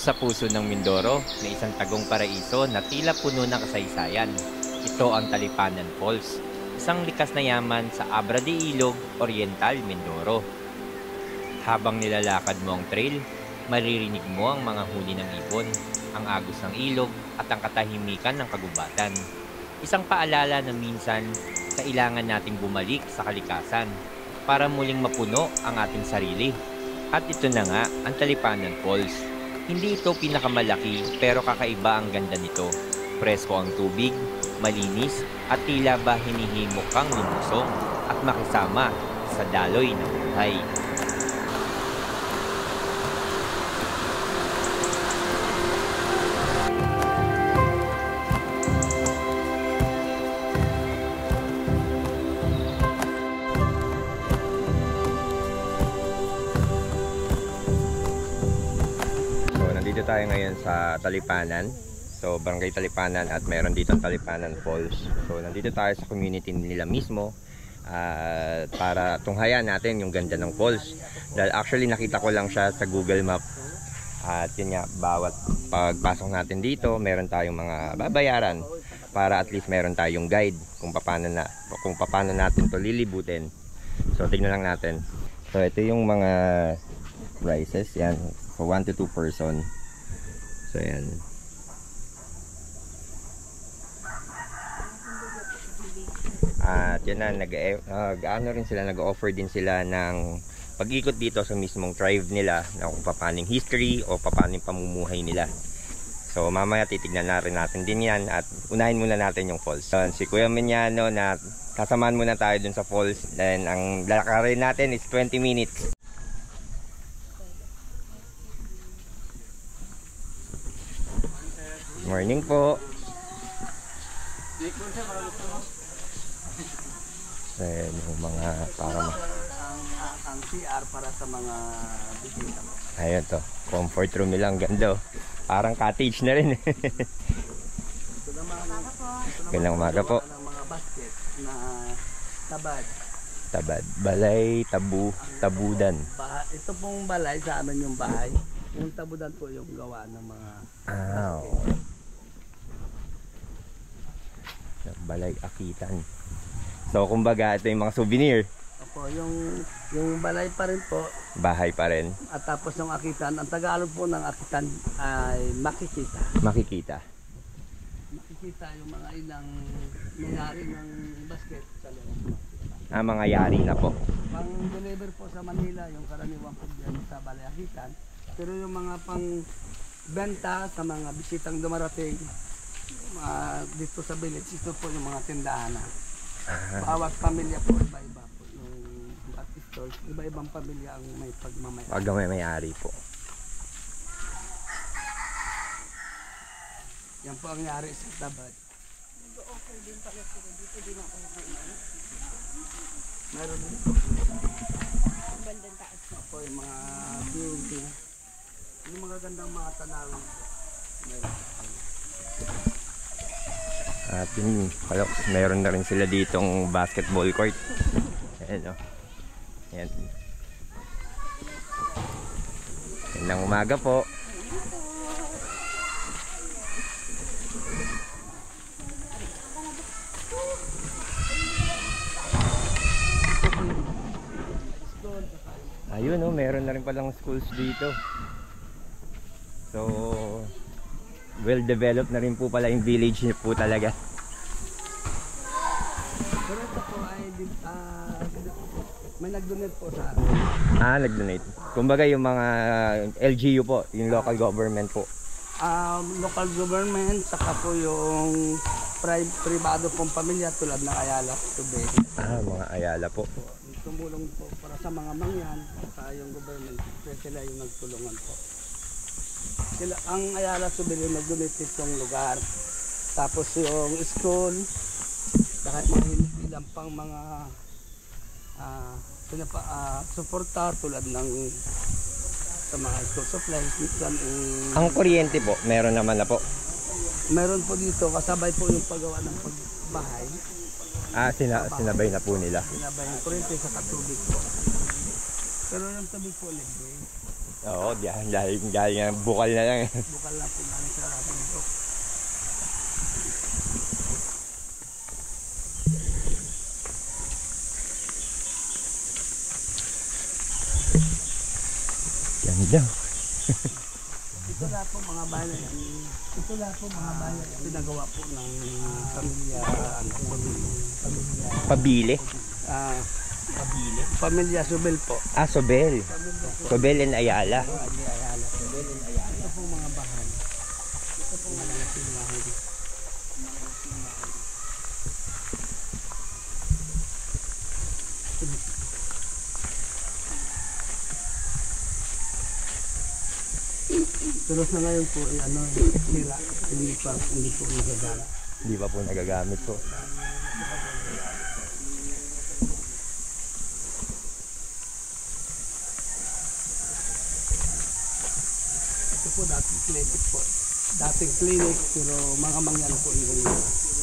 Sa puso ng Mindoro, may isang tagong paraiso na tila puno ng kasaysayan. Ito ang Talipanan Falls, isang likas na yaman sa Abra de Ilog, Oriental, Mindoro. Habang nilalakad mo ang trail, maririnig mo ang mga huni ng ibon, ang agos ng ilog at ang katahimikan ng kagubatan. Isang paalala na minsan, kailangan nating bumalik sa kalikasan para muling mapuno ang ating sarili. At ito na nga ang Talipanan Falls. Hindi ito pinakamalaki pero kakaiba ang ganda nito. Presko ang tubig, malinis at tila ba hinihimok kang lumusong at makisama sa daloy ng buhay. Dito tayo ngayon sa Talipanan. So, Barangay Talipanan at meron dito ang Talipanan Falls. So, nandito tayo sa community nila mismo para tunghayan natin yung ganda ng falls. Dahil actually nakita ko lang siya sa Google Map. At yun nga, bawat pagpasok natin dito, meron tayong mga babayaran para at least meron tayong guide kung paano natin to lilibutin. So, tignan lang natin. So, ito yung mga prices. Yan, for 1 to 2 person. So yan. At yan na, nag-offer din sila ng pag-ikot dito sa mismong tribe nila na kung paano yung history o paano yung pamumuhay nila. So mamaya titignan na rin natin din yan at unahin muna natin yung falls. So, si Kuya Minyano na kasamaan muna tayo dun sa falls. Then ang lalakarin natin is 20 minutes. Morning po. Ayan yung mga ang CR para sa mga bisita mo. Ayan to, comfort room nila, ang ganda. Parang cottage na rin. Ito naman, Gandang umaga po. Mga basket na Tabad, balay, tabudan. Ito pong balay sa amin yung bahay. Yung tabudan po yung gawa ng mga balay akitan. So kumbaga ito yung mga souvenir. Opo, yung balay pa rin po. Bahay pa rin. At tapos yung akitan, ang Tagalog po ng akitan ay makikita. Makikita Yung mga ilang may-ari ng basket sa loob. Mga yari na po. Pang deliver po sa Manila yung karaniwan po dyan sa balay akitan. Pero yung mga pang benta sa mga bisitang dumarating dito sa village, ito po yung mga tindahan na. Bawat pamilya po, iba-iba po. Yung stores, iba-ibang pamilya ang may pagmamayari. Pag may-ari po. Yan po ang yari sa Tabad. Nag-offer din pala sila dito, di na ako nakain. Meron din po. Ang bandang taas na. Po yung mga building. Yung mga gandang mga tanawin. Meron. At yun, meron na rin sila ditong basketball court. Ayan o. Ayan. Gandang umaga po. Ayun o, meron na rin palang schools dito. So well developed na rin po pala yung village niyo po talaga. Pero ito po ay may nag-donate po sa akin. Nag-donate. Kumbaga yung mga LGU po, yung local government po. Local government, saka po yung privado pong pamilya tulad ng Ayala Tubig. Mga Ayala po. Tumulong po para sa mga mangyan, saka yung government, sila yung nagtulungan po. Sila, ang Ayala Tubig yung nag-donate itong lugar. Tapos yung school, saka ilang pang mga suporta tulad ng sa mga school supplies. Ang kuryente po, meron naman na po. Meron po dito, kasabay po yung paggawa ng pagbahay. Sinabay na po nila. Sinabay yung kuryente sa katubig po. Pero yung tubig po libre. Oo, dahil nga bukal na lang eh. Bukal lang po galing sa bundok. Ganda. Ito lahat po mga bahay yan. Ito lahat po mga bahay yan. Pinagawa po ng pamilya, Pabili. Pamilya. Pamilya Sobel po. Ah, Sobel. Sobel and Ayala. Ito po mga bahay. Ito po mga bahay. Pero sa ngayon po, sira. Hindi po nagagamit. Hindi pa po nagagamit po. Ito po dating clinic po. Dating clinic, pero mga mangyan po yung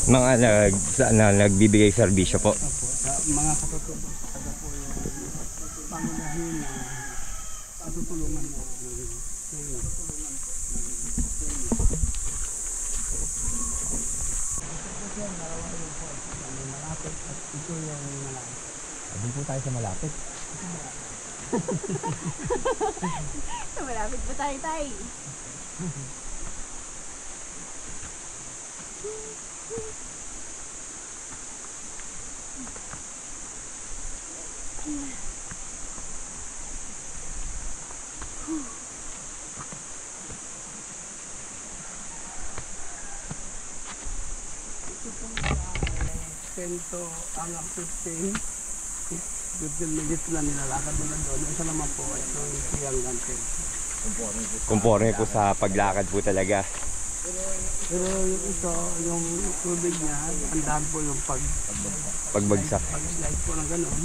Mga nagbibigay serbisyo po. sa mga katutubong. Taga po yung pangunahin na katutulungan ng clinic. Ito yung malapit. Doon po tayo sa malapit. Malapit pa tayo, tay. Pento hanggang 15 minutes na nilalakad nila doon. Isa naman po, ito yung siyang gantin. Conforme po sa paglakad po talaga. Pero yung ito, yung tubig niya, andahan po yung Pagbagsak. pag-slide po ng gano'n.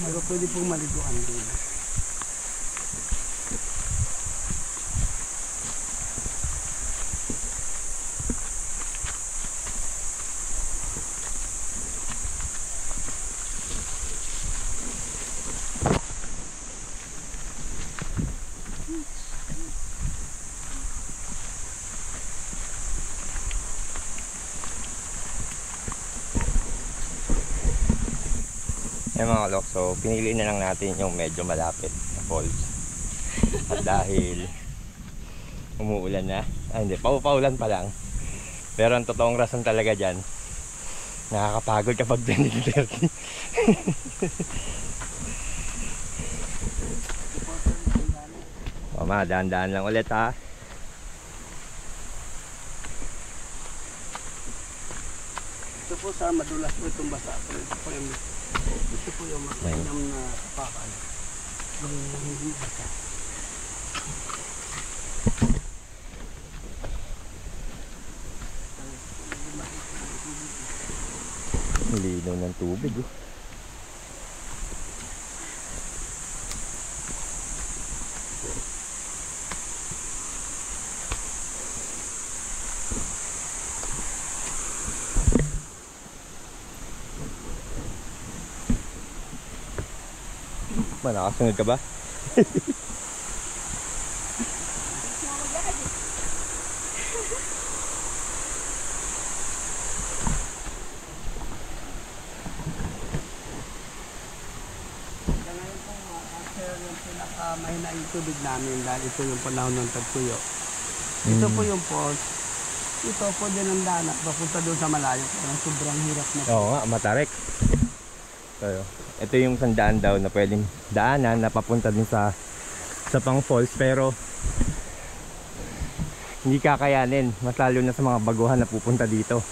Pero pwede pong maliguan din. Yan mga kalok, so pinili na lang natin yung medyo malapit na falls. At dahil umuulan na, hindi, paulan pa lang. Pero ang totoong rason talaga dyan, nakakapagod kapag 20-30. Mama, dahan-dahan lang ulit ha. Ito po sa madulas po itong basa. Ito po yung mainam na pakan. Yung hindi basa. Linaw ng tubig oh. Nakasunod ka ba? Mahina yung tubig namin dahil ito yung panahon ng tagtuyo. Ito po yung falls. Ito po din ang danak. Papunta doon sa malayo. Parang sobrang hirap na. Oo nga, matarik. So, ito yung sandaan daw na pwedeng daanan na papunta din sa pang falls, pero hindi kakayanin, mas lalo na sa mga baguhan na pupunta dito.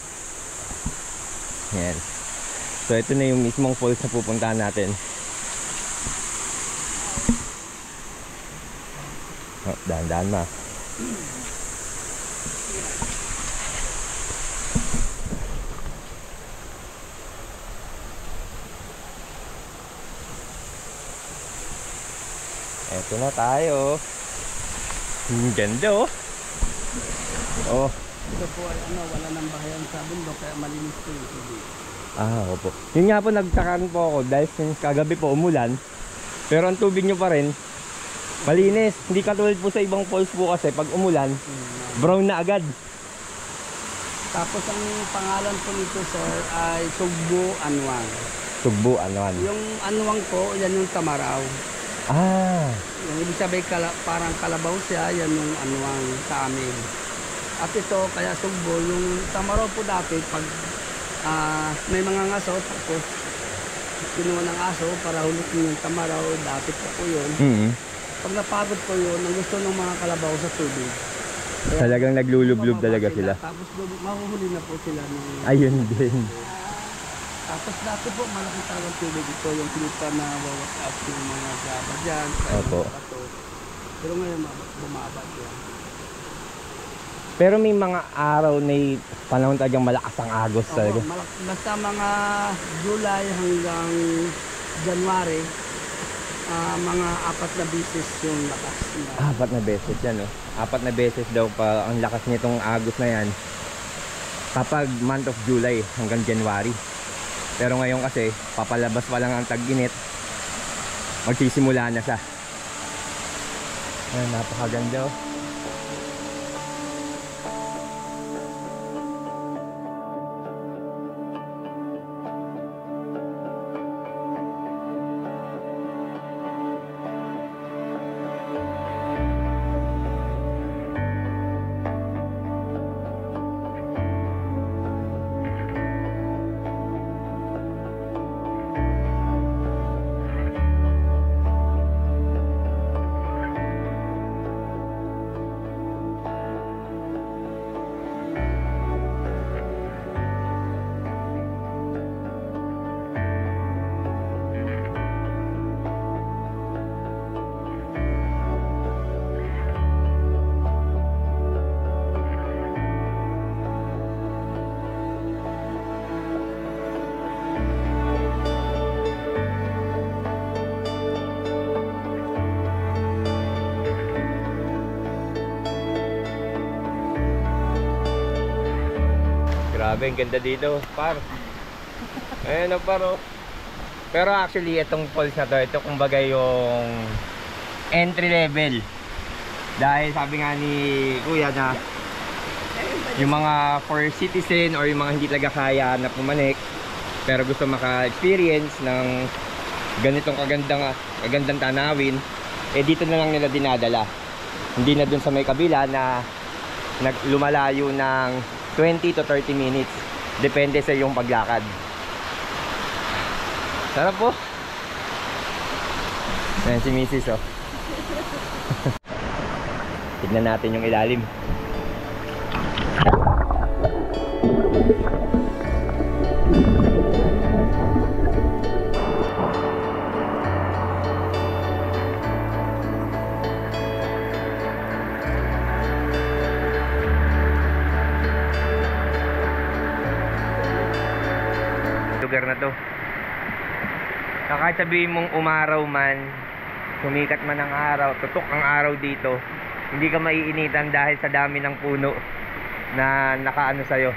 Yan. So ito na yung mismong falls na pupuntahan natin. Oh, dahan-dahan na. Eto na tayo. Ang ganda oh. Oh. Ito po ay wala nang bahayan sa bundok kaya malinis po yung tubig. Ah, opo. Yun nga po, nagtakaan po ako dahil since kagabi po umulan. Pero ang tubig nyo pa rin, Malinis. Hindi katulad po sa ibang falls po kasi pag umulan, brown na agad. Tapos ang pangalan po nito sir ay Sugbo Anwang. Tugbo, ano? Yung anwang po, yan yung tamaraw. Ah, Yung ibig sabihin parang kalabaw siya, yan yung anwang sa amin. At ito, kaya sugbo, yung tamaraw po dati, pag may mga ngaso, tapos kinuha ng aso para hulitin yung tamaraw, dati po yun. Pag napagod po yun, ang gusto ng mga kalabaw sa tubig. Kaya, Talagang naglulublob bumaba talaga sila. Tapos mahuhuli na po sila. Ayun din. Tapos dati po, malaki talagang tubig ito, yung pinita na wawas up yung mga gaba dyan, sa Opo. mga bato. Pero ngayon, bumaba dyan. Pero may mga araw na panahon talagang malakas ang agos talaga. Basta mga July hanggang January, mga 4 na beses yung lakas. Apat na beses yan, oh. 4 na beses daw pa ang lakas nitong agos na yan kapag month of July hanggang January. Pero ngayon kasi papalabas pa lang ang tag-init, magsisimula na siya. Ayan, napakaganda, oh. Grabe, ang ganda dito, par. Ayan o, par, oh. Pero actually, itong falls na to, ito kumbaga yung entry level. Dahil sabi nga ni Kuya na yung mga for citizen or yung mga hindi talaga kaya na pumanik pero gusto maka-experience ng ganitong kagandang tanawin, eh dito na lang nila dinadala. Hindi na dun sa may kabila na lumalayo ng 20 to 30 minutes. Depende sa iyong paglakad. Sarap po. Ayan si Mrs. oh. Tignan natin yung ilalim. Lugar na to. Kahit sabihin mong umaraw man, sumikat man ang araw, tutok ang araw dito, hindi ka maiinitan dahil sa dami ng puno na nakaano sa'yo,